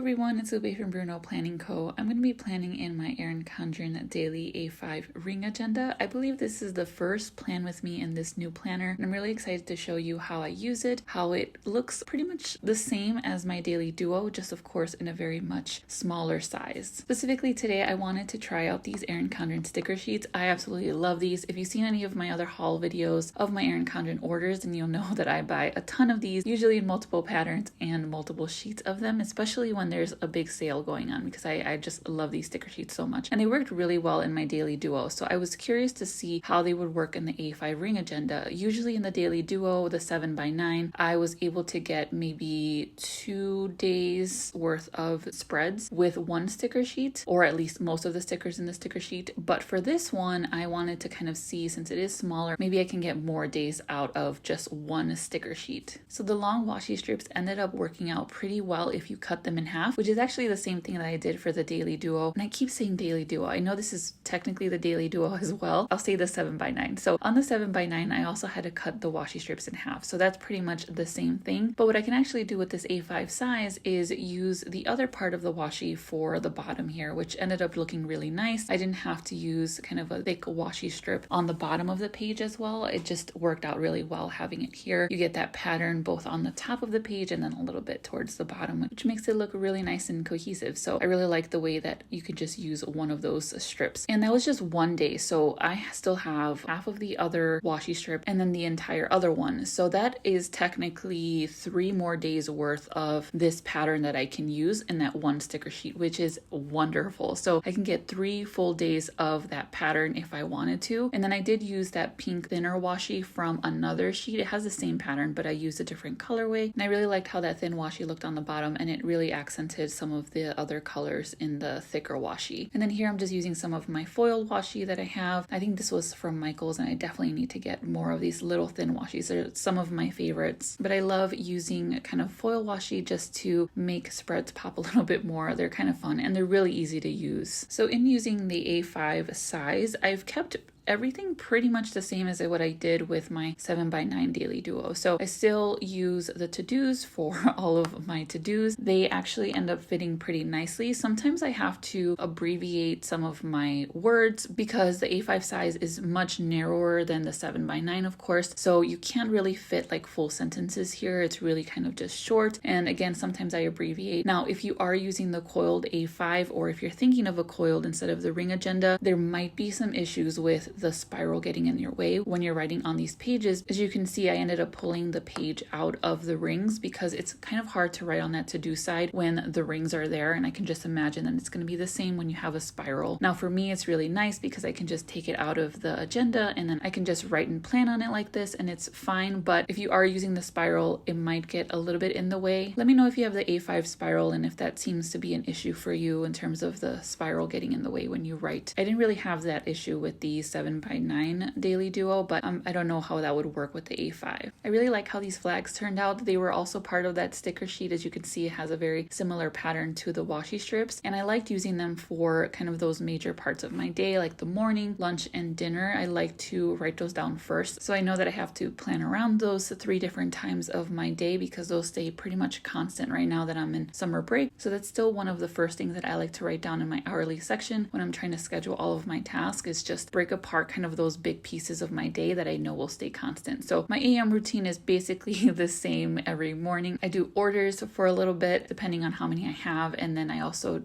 everyone, it's Lupe from BrunoPlanningCO. I'm going to be planning in my Erin Condren daily A5 ring agenda. I believe this is the first plan with me in this new planner, and I'm really excited to show you how I use it, how it looks pretty much the same as my daily duo, just of course in a very much smaller size. Specifically today, I wanted to try out these Erin Condren sticker sheets. I absolutely love these. If you've seen any of my other haul videos of my Erin Condren orders, then you'll know that I buy a ton of these, usually in multiple patterns and multiple sheets of them, especially when there's a big sale going on, because I just love these sticker sheets so much. And they worked really well in my daily duo, so I was curious to see how they would work in the A5 ring agenda. Usually in the daily duo, the 7x9, I was able to get maybe 2 days worth of spreads with one sticker sheet, or at least most of the stickers in the sticker sheet. But for this one, I wanted to kind of see, since it is smaller, maybe I can get more days out of just one sticker sheet. So the long washi strips ended up working out pretty well if you cut them in half, which is actually the same thing that I did for the daily duo. And I keep saying daily duo. I know this is technically the daily duo as well. I'll say the 7x9. So on the 7x9, I also had to cut the washi strips in half. So that's pretty much the same thing. But what I can actually do with this A5 size is use the other part of the washi for the bottom here, which ended up looking really nice. I didn't have to use kind of a thick washi strip on the bottom of the page as well. It just worked out really well having it here. You get that pattern both on the top of the page and then a little bit towards the bottom, which makes it look really nice and cohesive. So I really like the way that you could just use one of those strips. And that was just one day. So I still have half of the other washi strip and then the entire other one. So that is technically 3 more days worth of this pattern that I can use in that one sticker sheet, which is wonderful. So I can get 3 full days of that pattern if I wanted to. And then I did use that pink thinner washi from another sheet. It has the same pattern, but I used a different colorway. And I really liked how that thin washi looked on the bottom, and it really accented some of the other colors in the thicker washi. And then here I'm just using some of my foil washi that I have. I think this was from Michael's, and I definitely need to get more of these little thin washis. They're some of my favorites, but I love using kind of foil washi just to make spreads pop a little bit more. They're kind of fun and they're really easy to use. So in using the A5 size, I've kept everything pretty much the same as what I did with my 7x9 daily duo. So I still use the to-dos for all of my to-dos. They actually end up fitting pretty nicely. Sometimes I have to abbreviate some of my words because the A5 size is much narrower than the 7x9, of course. So you can't really fit like full sentences here. It's really kind of just short. And again, sometimes I abbreviate. Now, if you are using the coiled A5, or if you're thinking of a coiled instead of the ring agenda, there might be some issues with the spiral getting in your way when you're writing on these pages. As you can see, I ended up pulling the page out of the rings because it's kind of hard to write on that to-do side when the rings are there, and I can just imagine that it's going to be the same when you have a spiral. Now for me, it's really nice because I can just take it out of the agenda and then I can just write and plan on it like this, and it's fine. But if you are using the spiral, it might get a little bit in the way. Let me know if you have the A5 spiral and if that seems to be an issue for you in terms of the spiral getting in the way when you write. I didn't really have that issue with the 7x9 daily duo, but I don't know how that would work with the A5. I really like how these flags turned out. They were also part of that sticker sheet. As you can see, it has a very similar pattern to the washi strips, and I liked using them for kind of those major parts of my day, like the morning, lunch, and dinner. I like to write those down first, so I know that I have to plan around those 3 different times of my day because those stay pretty much constant right now that I'm in summer break. So that's still one of the first things that I like to write down in my hourly section when I'm trying to schedule all of my tasks, is just break apart kind of those big pieces of my day that I know will stay constant. So my AM routine is basically the same every morning. I do orders for a little bit depending on how many I have, and then I also,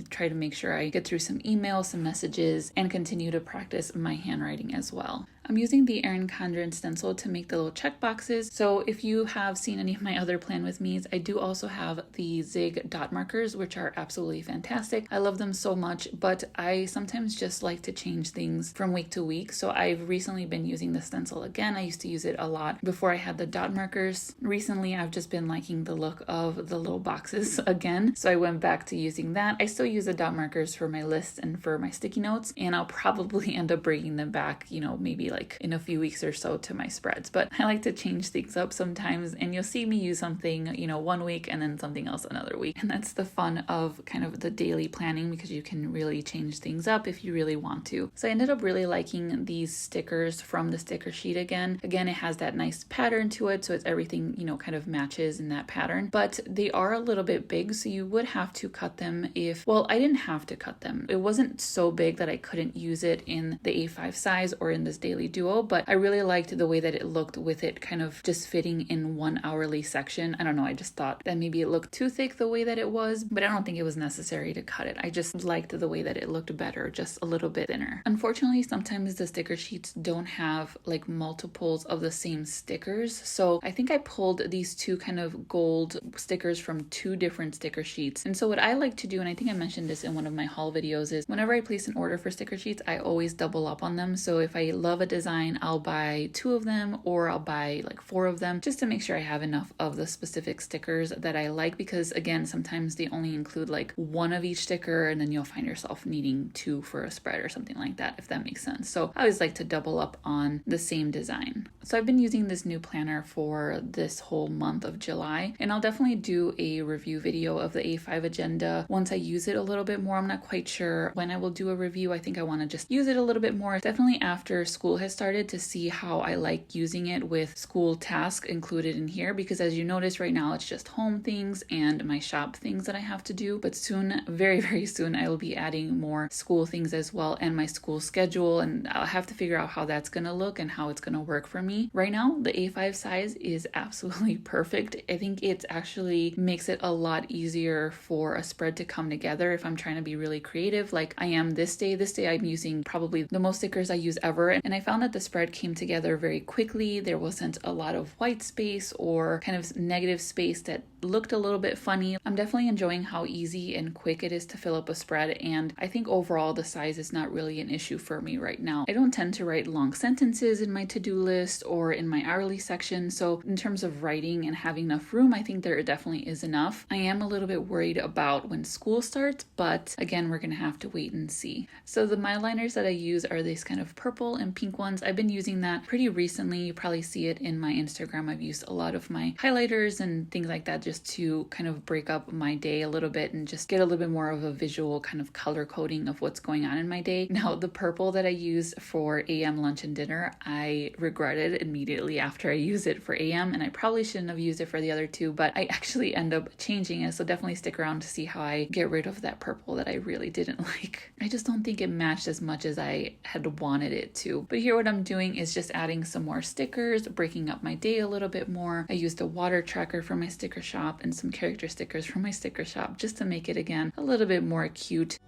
try to make sure I get through some emails, some messages, and continue to practice my handwriting as well. I'm using the Erin Condren stencil to make the little check boxes. So if you have seen any of my other plan with me's, I do also have the Zig dot markers, which are absolutely fantastic. I love them so much, but I sometimes just like to change things from week to week. So I've recently been using the stencil again. I used to use it a lot before I had the dot markers. Recently, I've just been liking the look of the little boxes again. So I went back to using that. I still use the dot markers for my lists and for my sticky notes, and I'll probably end up bringing them back, maybe like like in a few weeks or so to my spreads. But I like to change things up sometimes, and you'll see me use something, you know, one week and then something else another week. And that's the fun of kind of the daily planning, because you can really change things up if you really want to. So I ended up really liking these stickers from the sticker sheet again. Again, it has that nice pattern to it, so it's everything, you know, kind of matches in that pattern, but they are a little bit big, so you would have to cut them if, well, I didn't have to cut them. It wasn't so big that I couldn't use it in the A5 size or in this daily duo, but I really liked the way that it looked with it kind of just fitting in one hourly section. I don't know, I just thought that maybe it looked too thick the way that it was, but I don't think it was necessary to cut it. I just liked the way that it looked better, just a little bit thinner. Unfortunately, sometimes the sticker sheets don't have like multiples of the same stickers, so I think I pulled these two kind of gold stickers from two different sticker sheets. And so what I like to do, and I think I mentioned this in one of my haul videos, is whenever I place an order for sticker sheets, I always double up on them. So if I love a design, I'll buy 2 of them, or I'll buy like 4 of them, just to make sure I have enough of the specific stickers that I like, because again, sometimes they only include like 1 of each sticker, and then you'll find yourself needing 2 for a spread or something like that, if that makes sense. So I always like to double up on the same design. So I've been using this new planner for this whole month of July, and I'll definitely do a review video of the A5 agenda once I use it a little bit more. I'm not quite sure when I will do a review. I think I want to just use it a little bit more, definitely after school has started, to see how I like using it with school tasks included in here, because as you notice right now, it's just home things and my shop things that I have to do, but soon, very, very soon, I will be adding more school things as well, and my school schedule, and I'll have to figure out how that's going to look and how it's going to work for me. Right now, the A5 size is absolutely perfect. I think it actually makes it a lot easier for a spread to come together if I'm trying to be really creative, like I am this day. This day I'm using probably the most stickers I use ever, and I found that the spread came together very quickly. There wasn't a lot of white space or kind of negative space that looked a little bit funny. I'm definitely enjoying how easy and quick it is to fill up a spread, and I think overall the size is not really an issue for me right now. I don't tend to write long sentences in my to-do list or in my hourly section, so in terms of writing and having enough room, I think there definitely is enough. I am a little bit worried about when school starts, but again, we're gonna have to wait and see. So the Mildliners that I use are these kind of purple and pink ones. I've been using that pretty recently. You probably see it in my Instagram. I've used a lot of my highlighters and things like that just to kind of break up my day a little bit and just get a little bit more of a visual kind of color coding of what's going on in my day. Now, the purple that I use for AM lunch and dinner, I regretted immediately after I use it for AM, and I probably shouldn't have used it for the other 2, but I actually end up changing it, so definitely stick around to see how I get rid of that purple that I really didn't like. I just don't think it matched as much as I had wanted it to. But here what I'm doing is just adding some more stickers, breaking up my day a little bit more. I used a water tracker from my sticker shop and some character stickers from my sticker shop just to make it, again, a little bit more cute.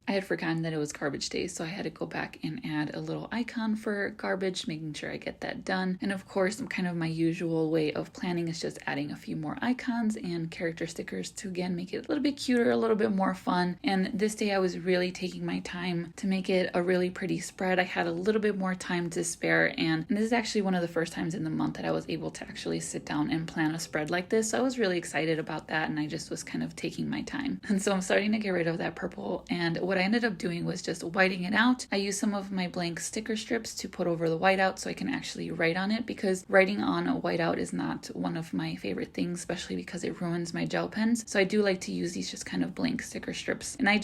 I had forgotten that it was garbage day, so I had to go back and add a little icon for garbage, making sure I get that done. And of course, kind of my usual way of planning is just adding a few more icons and character stickers to, again, make it a little bit cuter, a little bit more fun. And this day I was really taking my time to make it a really pretty spread. I had a little bit more time to spare, and this is actually one of the first times in the month that I was able to actually sit down and plan a spread like this. So I was really excited about that, and I just was kind of taking my time. And so I'm starting to get rid of that purple, and what I ended up doing was just whiting it out. I used some of my blank sticker strips to put over the whiteout so I can actually write on it, because writing on a whiteout is not one of my favorite things, especially because it ruins my gel pens. So I do like to use these just kind of blank sticker strips, and I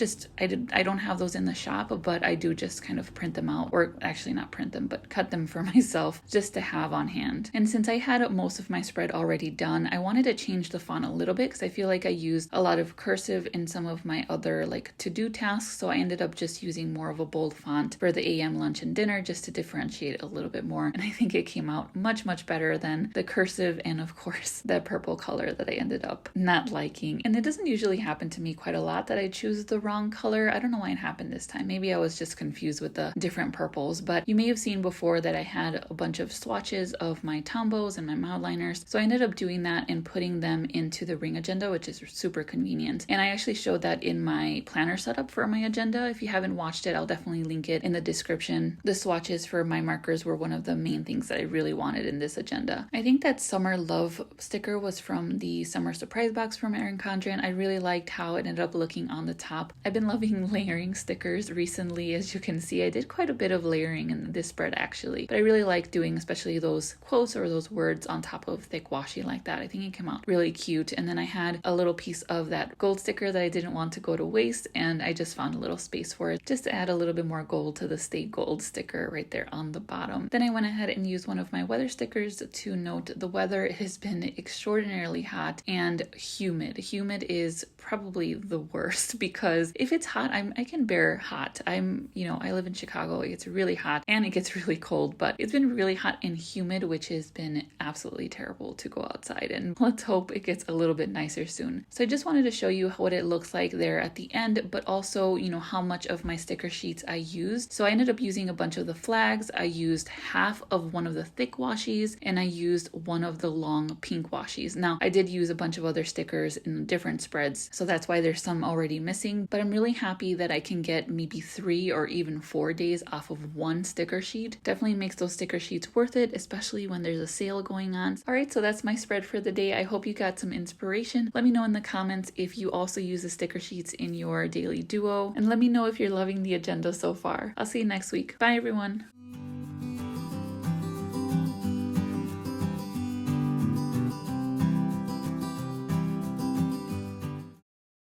don't have those in the shop, but I do just kind of print them out, or actually not print them, but cut them for myself just to have on hand. And since I had most of my spread already done, I wanted to change the font a little bit because I feel like I used a lot of cursive in some of my other like to-do tasks. so I ended up just using more of a bold font for the AM, lunch, and dinner just to differentiate a little bit more. And I think it came out much, much better than the cursive and of course the purple color that I ended up not liking. And it doesn't usually happen to me quite a lot that I choose the wrong color. I don't know why it happened this time. Maybe I was just confused with the different purples, but you may have seen before that I had a bunch of swatches of my Tombows and my Mildliners. So I ended up doing that and putting them into the ring agenda, which is super convenient. And I actually showed that in my planner setup for my agenda. If you haven't watched it, I'll definitely link it in the description. The swatches for my markers were one of the main things that I really wanted in this agenda. I think that Summer Love sticker was from the Summer Surprise Box from Erin Condren. I really liked how it ended up looking on the top. I've been loving layering stickers recently. As you can see, I did quite a bit of layering in this spread actually, but I really like doing especially those quotes or those words on top of thick washi like that. I think it came out really cute. And then I had a little piece of that gold sticker that I didn't want to go to waste, and I just found a little space for it just to add a little bit more gold to the Stay Gold sticker right there on the bottom. Then I went ahead and used one of my weather stickers to note the weather. It has been extraordinarily hot and humid. Humid is probably the worst because if it's hot, I can bear hot. I live in Chicago. It gets really hot and it gets really cold, but it's been really hot and humid, which has been absolutely terrible to go outside. And let's hope it gets a little bit nicer soon. So I just wanted to show you what it looks like there at the end, but also, how much of my sticker sheets I used. So I ended up using a bunch of the flags. I used half of one of the thick washies and I used one of the long pink washies. Now I did use a bunch of other stickers in different spreads, so that's why there's some already missing, but I'm really happy that I can get maybe 3 or even 4 days off of one sticker sheet. Definitely makes those sticker sheets worth it, especially when there's a sale going on. All right, so that's my spread for the day. I hope you got some inspiration. Let me know in the comments if you also use the sticker sheets in your daily duo, and let me know if you're loving the agenda so far. I'll see you next week. Bye everyone.